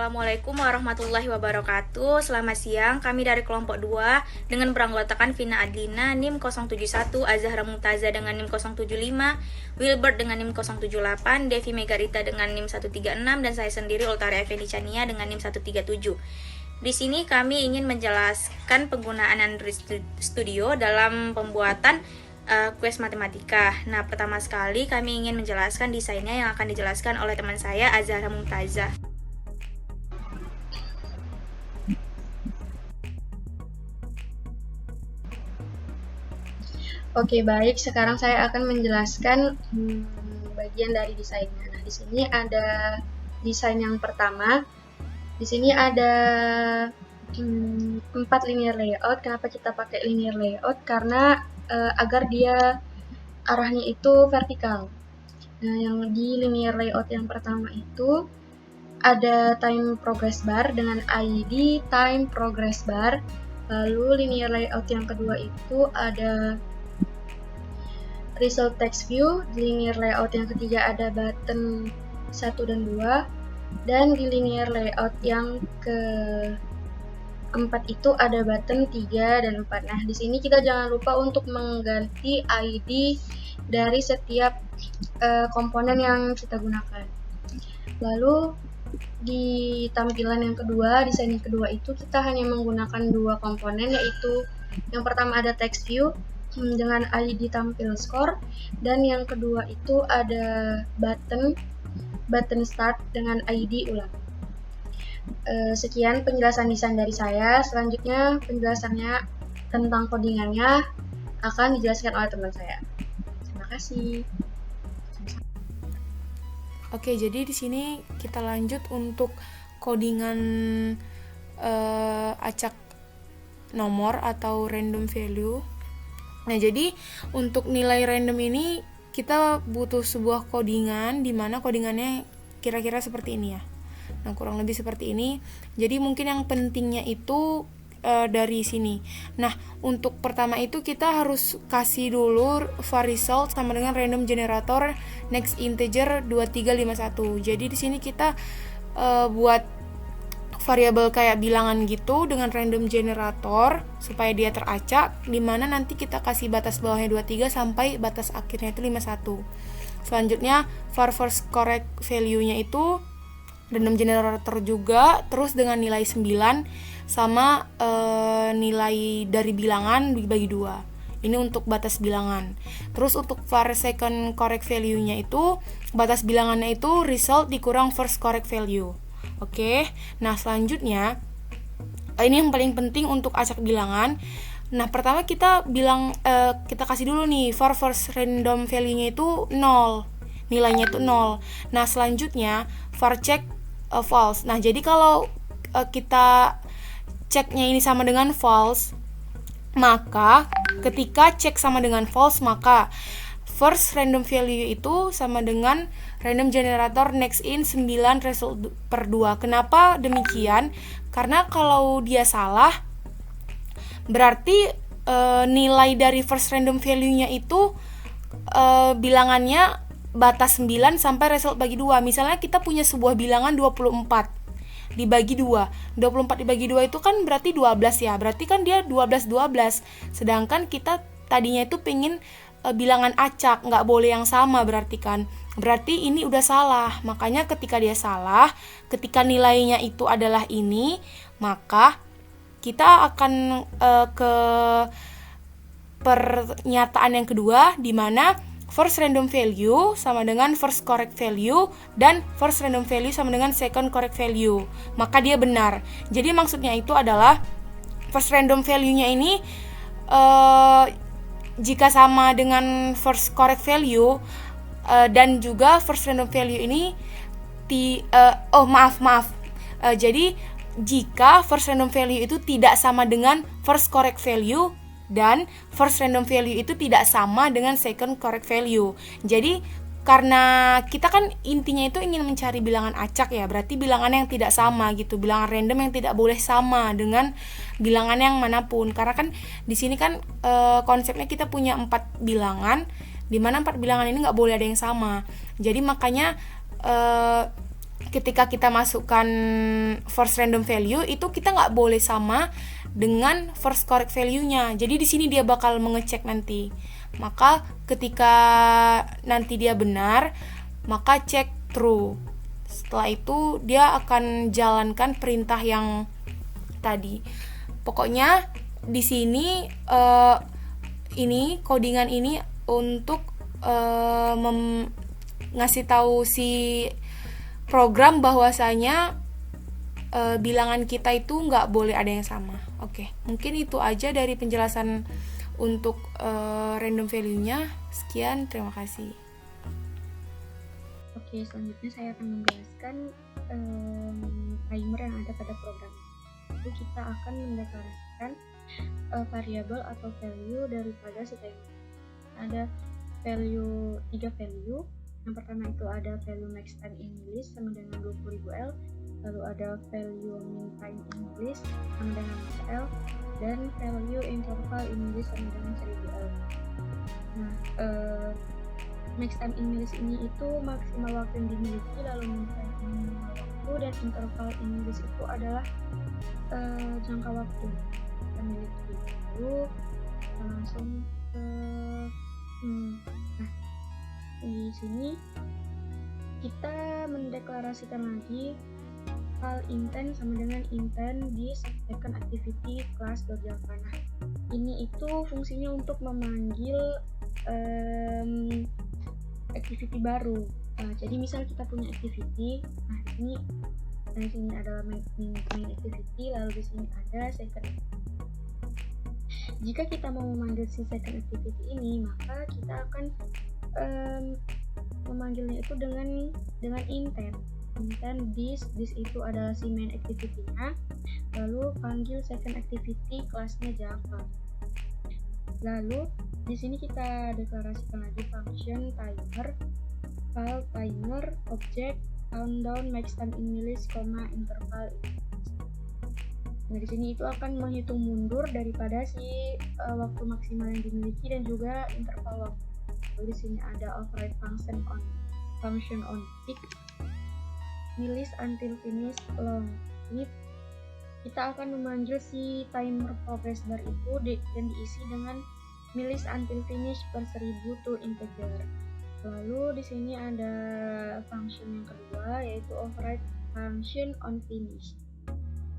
Assalamualaikum warahmatullahi wabarakatuh. Selamat siang, kami dari kelompok 2 dengan beranggotakan Vina Adlina NIM 071, Azahra Mumtaza dengan NIM 075, Wilbert dengan NIM 078, Devi Megarita dengan NIM 136, dan saya sendiri Ultara Effendi Chania dengan NIM 137. Di sini kami ingin menjelaskan penggunaan Android Studio dalam pembuatan kuis matematika. Nah, pertama sekali kami ingin menjelaskan desainnya yang akan dijelaskan oleh teman saya Azahra Mumtaza. Oke, baik. Sekarang saya akan menjelaskan bagian dari desainnya. Nah, di sini ada desain yang pertama. Di sini ada 4 linear layout. Kenapa kita pakai linear layout? Karena agar dia arahnya itu vertikal. Nah, yang di linear layout yang pertama itu ada time progress bar dengan ID time progress bar. Lalu linear layout yang kedua itu ada result text view. Di linear layout yang ketiga ada button 1 dan 2, dan di linear layout yang keempat itu ada button 3 dan 4. Nah, di sini kita jangan lupa untuk mengganti ID dari setiap komponen yang kita gunakan. Lalu di tampilan yang kedua, desain yang kedua itu kita hanya menggunakan 2 komponen, yaitu yang pertama ada text view dengan ID tampil score, dan yang kedua itu ada button start dengan ID ulang. Sekian penjelasan desain dari saya. Selanjutnya penjelasannya tentang codingannya akan dijelaskan oleh teman saya. Terima kasih. Oke, jadi di sini kita lanjut untuk codingan acak nomor atau random value. Nah, jadi untuk nilai random ini kita butuh sebuah codingan, di mana codingannya kira-kira seperti ini ya. Nah, kurang lebih seperti ini. Jadi mungkin yang pentingnya itu dari sini. Nah, untuk pertama itu kita harus kasih dulu var result sama dengan random generator next integer 2351. Jadi di sini kita buat variabel kayak bilangan gitu dengan random generator supaya dia teracak, dimana nanti kita kasih batas bawahnya 23 sampai batas akhirnya itu 51. Selanjutnya var first correct value-nya itu random generator juga, terus dengan nilai 9 sama nilai dari bilangan dibagi 2. Ini untuk batas bilangan. Terus untuk var second correct value-nya itu batas bilangannya itu result dikurang first correct value. Oke, nah selanjutnya ini yang paling penting untuk acak bilangan. Nah, pertama kita kita kasih dulu nih var first random value-nya itu 0, nilainya itu 0. Nah, selanjutnya var check false. Nah, jadi kalau kita ceknya ini sama dengan false, maka ketika cek sama dengan false, maka first random value itu sama dengan random generator next in 9 result per 2. Kenapa demikian? Karena kalau dia salah, berarti nilai dari first random value-nya itu bilangannya batas 9 sampai result bagi 2. Misalnya kita punya sebuah bilangan 24 dibagi 2. 24 dibagi 2 itu kan berarti 12 ya. Berarti kan dia 12. Sedangkan kita tadinya itu pengen bilangan acak, nggak boleh yang sama berarti kan. Berarti ini udah salah. Makanya ketika dia salah, ketika nilainya itu adalah ini, maka kita akan ke pernyataan yang kedua, di mana first random value sama dengan first correct value dan first random value sama dengan second correct value. Maka dia benar. Jadi maksudnya itu adalah first random value-nya ini jika sama dengan first correct value dan juga first random value ini jadi jika first random value itu tidak sama dengan first correct value dan first random value itu tidak sama dengan second correct value. Jadi karena kita kan intinya itu ingin mencari bilangan acak ya, berarti bilangan yang tidak sama gitu, bilangan random yang tidak boleh sama dengan bilangan yang manapun. Karena kan di sini kan konsepnya kita punya 4 bilangan, di mana 4 bilangan ini nggak boleh ada yang sama. Jadi makanya ketika kita masukkan first random value itu kita nggak boleh sama dengan first correct value-nya. Jadi di sini dia bakal mengecek nanti. Maka ketika nanti dia benar, maka cek true. Setelah itu dia akan jalankan perintah yang tadi. Pokoknya di sini ini codingan ini untuk ngasih tahu si program bahwasanya bilangan kita itu nggak boleh ada yang sama. Oke, mungkin itu aja dari penjelasan untuk random value-nya. Sekian, terima kasih. Oke, selanjutnya saya akan menjelaskan timer yang ada pada program. Jadi kita akan mendeklarasikan variabel atau value daripada si timer. Ada value 3 value. Yang pertama itu ada value max time in list sama dengan 20.000 L, lalu ada value min time in list sama dengan L, dan value interval in list sama dengan 1000 L. Nah, max time in list ini itu maksimal waktu yang dimiliki, lalu min time minimal waktu, dan interval in list itu adalah jangka waktu yang dimiliki. Lalu kita langsung ke nah, di sini kita mendeklarasikan lagi file intent sama dengan intent di second activity class.java. Nah, ini itu fungsinya untuk memanggil activity baru. Jadi misal kita punya activity, nah di sini adalah main activity, lalu di sini ada second activity. Jika kita mau memanggil si second activity ini, maka kita akan memanggilnya itu dengan intent this itu adalah si main activity-nya, lalu panggil second activity kelasnya Java. Lalu di sini kita deklarasikan lagi function timer, file timer, object countdown max time in list, interval. Nah, di sini itu akan menghitung mundur daripada si waktu maksimal yang dimiliki dan juga interval waktu. Lalu di sini ada override function on tick, list until finish long. Ini kita akan memanggil si timer progress bar itu dan diisi dengan list until finish per 1000 to integer. Lalu di sini ada function yang kedua yaitu override function on finish.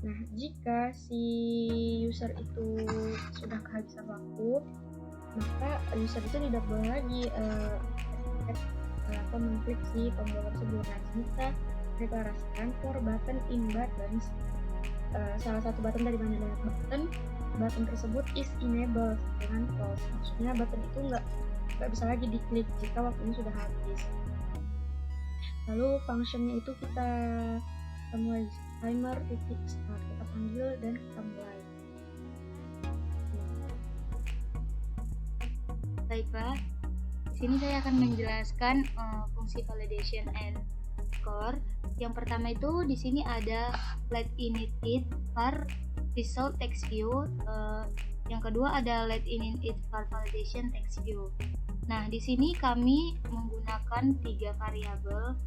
Nah, jika si user itu sudah kehabisan waktu, maka user itu tidak boleh lagi atau mengklik si tombol tersebut. Nah, kita deklarasikan for button in buttons, salah satu button dari banyak button tersebut is enabled dengan false. Maksudnya button itu nggak bisa lagi diklik jika waktunya sudah habis. Lalu functionnya itu kita mulai timer titik start, kita panggil dan kita mulai. Baiklah, di sini saya akan menjelaskan fungsi validation and score. Yang pertama itu di sini ada let init it var result text view. Yang kedua ada let init it var validation text view. Nah, di sini kami menggunakan 3 variabel.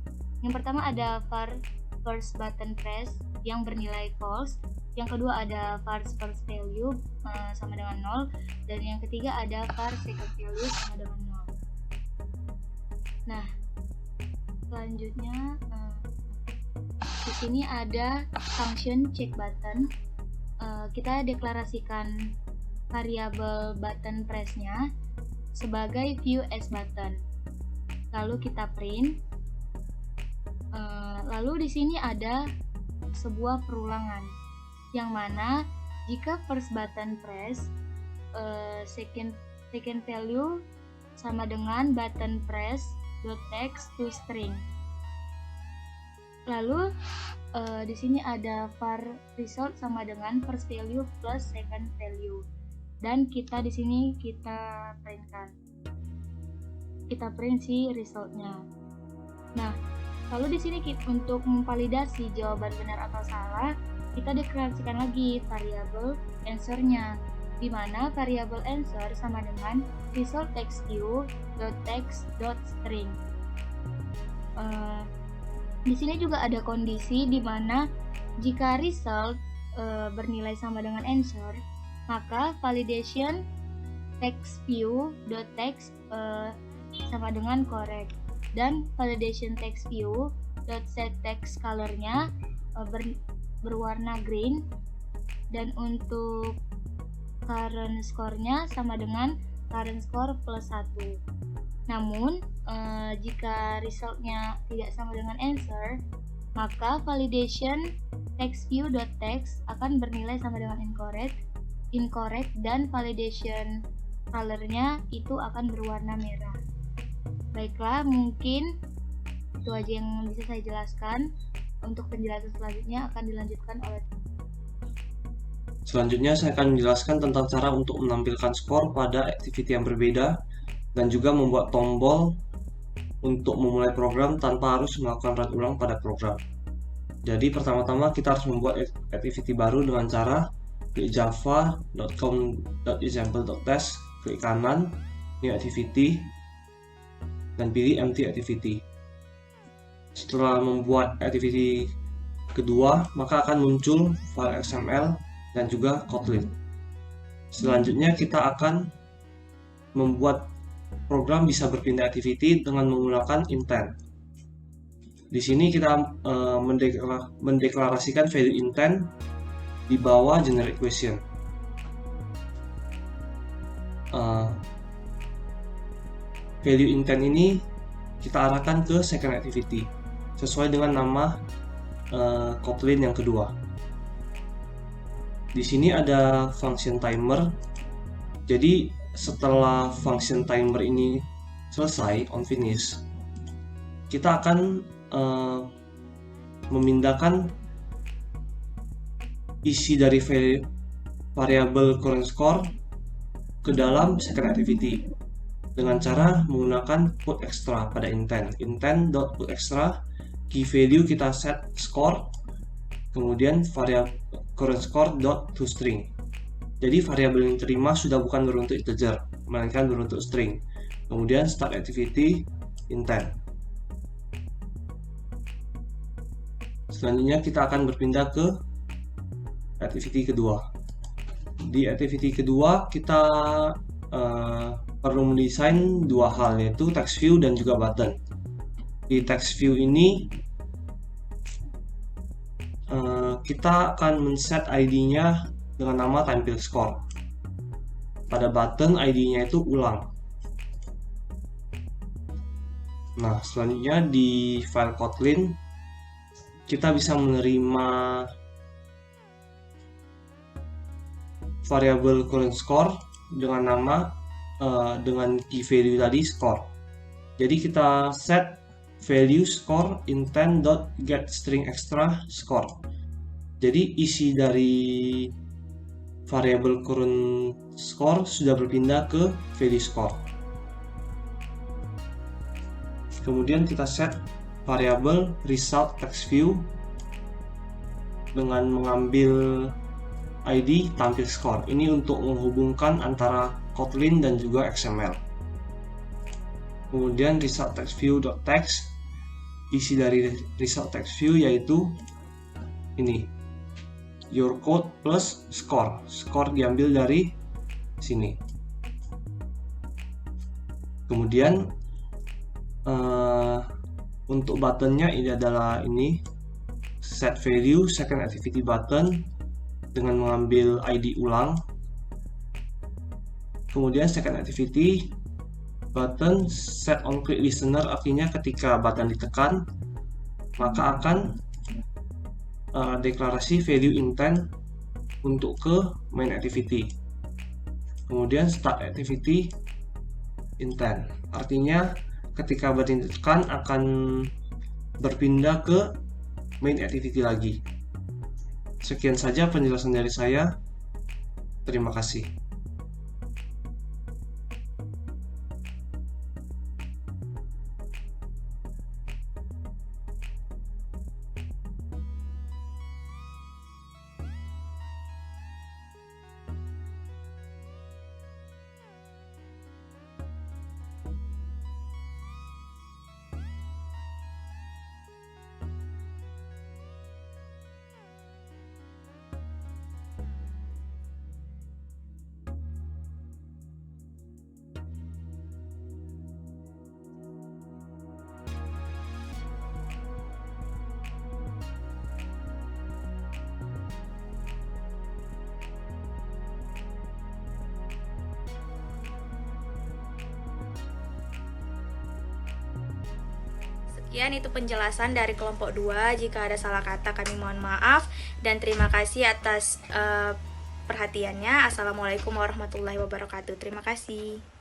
Yang pertama ada var first button press yang bernilai false. Yang kedua ada var first value sama dengan 0, dan yang ketiga ada var second value sama dengan 0. Nah, selanjutnya di sini ada function check button. Kita deklarasikan variabel button press-nya sebagai view as button. Lalu kita print. Lalu di sini ada sebuah perulangan yang mana jika first button press second value sama dengan button press .text to string. Lalu di sini ada var result sama dengan first value plus second value, dan kita di sini kita print si resultnya. Nah, lalu di sini untuk memvalidasi jawaban benar atau salah, kita deklarasikan lagi variabel answer-nya, di mana variabel answer sama dengan result text view .text.string. Di sini juga ada kondisi di mana jika result bernilai sama dengan answer, maka validation text view dot text sama dengan correct, dan validation text view dot set text colornya berwarna green, dan untuk current score-nya sama dengan current score plus 1. Namun jika resultnya tidak sama dengan answer, maka validation text view dot text akan bernilai sama dengan incorrect, dan validation colornya itu akan berwarna merah. Baiklah, mungkin itu aja yang bisa saya jelaskan. Untuk penjelasan selanjutnya akan dilanjutkan oleh Selanjutnya saya akan menjelaskan tentang cara untuk menampilkan skor pada activity yang berbeda dan juga membuat tombol untuk memulai program tanpa harus melakukan run ulang pada program. Jadi pertama-tama kita harus membuat activity baru dengan cara klik java.com.example.test, klik kanan, new activity, dan pilih empty activity. Setelah membuat activity kedua, maka akan muncul file XML dan juga Kotlin. Selanjutnya kita akan membuat program bisa berpindah activity dengan menggunakan intent. Di sini kita mendeklarasikan value intent di bawah generate question. Value intent ini kita arahkan ke second activity sesuai dengan nama Kotlin yang kedua. Di sini ada function timer. Jadi setelah function timer ini selesai, on finish, kita akan memindahkan isi dari variable current score ke dalam second activity dengan cara menggunakan put extra pada intent.putExtra. Key value kita set score, kemudian variable current score .toString. Jadi variabel yang diterima sudah bukan berbentuk integer, melainkan berbentuk string. Kemudian start activity intent. Selanjutnya kita akan berpindah ke activity kedua. Di activity kedua kita perlu mendesain dua hal, yaitu text view dan juga button. Di text view ini kita akan men-set ID-nya dengan nama tampil score. Pada button ID-nya itu ulang. Nah, selanjutnya di file Kotlin kita bisa menerima variable current score dengan nama dengan key value tadi score. Jadi kita set value score intent.getStringExtra score. Jadi isi dari variable current score sudah berpindah ke value score. Kemudian kita set variable result text view dengan mengambil ID tampil score. Ini untuk menghubungkan antara Kotlin dan juga XML. Kemudian result text view.text, isi dari result text view yaitu ini, your code plus score. Score diambil dari sini. Kemudian untuk buttonnya ini adalah ini, set value second activity button dengan mengambil ID ulang. Kemudian second activity button set on click listener, artinya ketika button ditekan maka akan deklarasi value intent untuk ke main activity. Kemudian start activity intent, artinya ketika button ditekan akan berpindah ke main activity lagi. Sekian saja penjelasan dari saya. Terima kasih. Sekian itu penjelasan dari kelompok 2. Jika ada salah kata kami mohon maaf dan terima kasih atas perhatiannya. Assalamualaikum warahmatullahi wabarakatuh. Terima kasih.